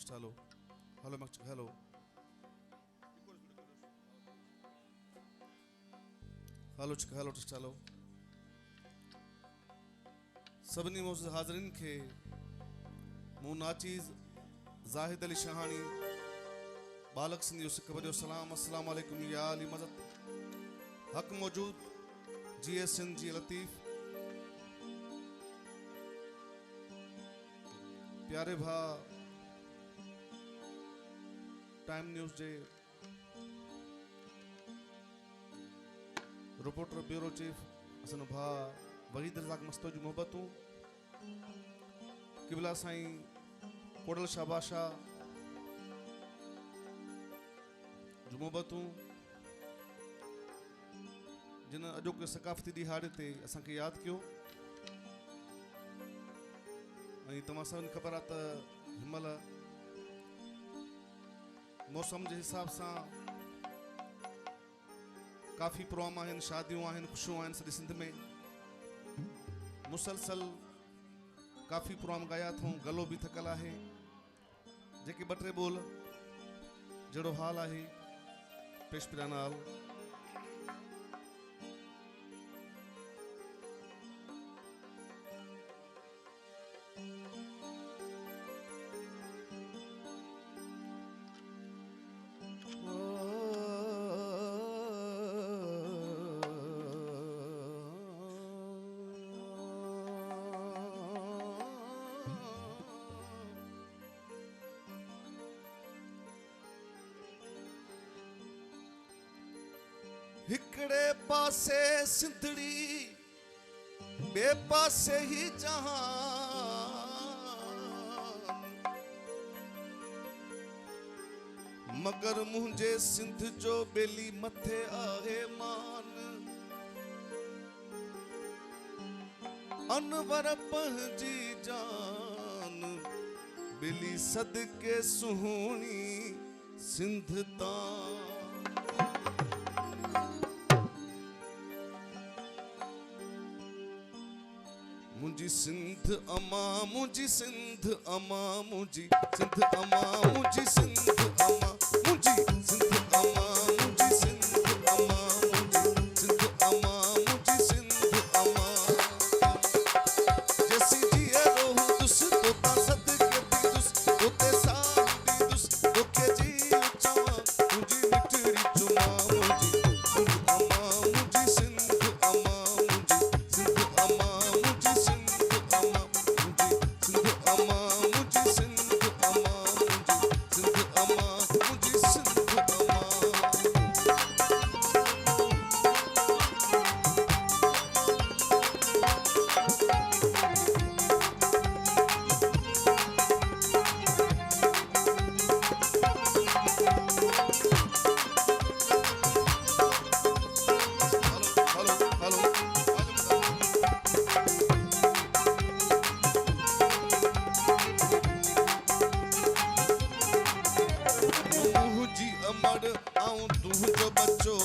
hello. Hello, hello. Hello, hello, hello. सभिनी मौजूद हाज़रीन के मूं नाचीज़ ज़ाहिद अली शहानी बालक सिंधी कबड्डी सलाम अस्सलाम वालेकुम या अली मदद हक मौजूद जी एस सिंध जी लतीफ़ प्यारे भा टाइम न्यूज़ जे रिपोर्टर ब्यूरो चीफ असन भा वहीद रज़ाक मस्तो जी मोहब्बतूं किबला साईं कोडल शाह बादशाह जो मोहब्बतूं जिन अॼोके सकाफ़ती ॾिहाड़े ते असांखे यादि कयो ऐं तव्हां सभिनी ख़बर आहे त हिनमहिल मौसम जे हिसाब सां काफ़ी प्रोग्राम आहिनि, शादियूं आहिनि, ख़ुशियूं आहिनि सॼे सिंध में। मुसलसल काफ़ी प्रोग्राम ॻाया अथऊं, गलो बि थकल आहे। जेके ॿ टे ॿोल जहिड़ो हाल आहे पेश पिया नाल हिकड़े पासे सिंधड़ी बे पासे ही जहान मगर मुझे सिंध जो बेली मथे आहे मान अनवर पंहिंजी जान बेली सदके सुहिणी सिंध तां मुझी सिंध अमा मुझी सिंध अमा मुझी सिंध अमा मुझी सिंध अमा मुझी सिंध अमा मुझी सिंध अमा मुझी सिंध अमा मुझी सिंध अमा जैसी जिया रोहू दुस तोता सदके दी दुस तोते साडी दुस तोके जी चवा मुझी मिठड़ी चुमा मुझी सिंध अमा मुझी सिंध अमा मुझी सिंध अमा अमर आऊं तू जो बच्चो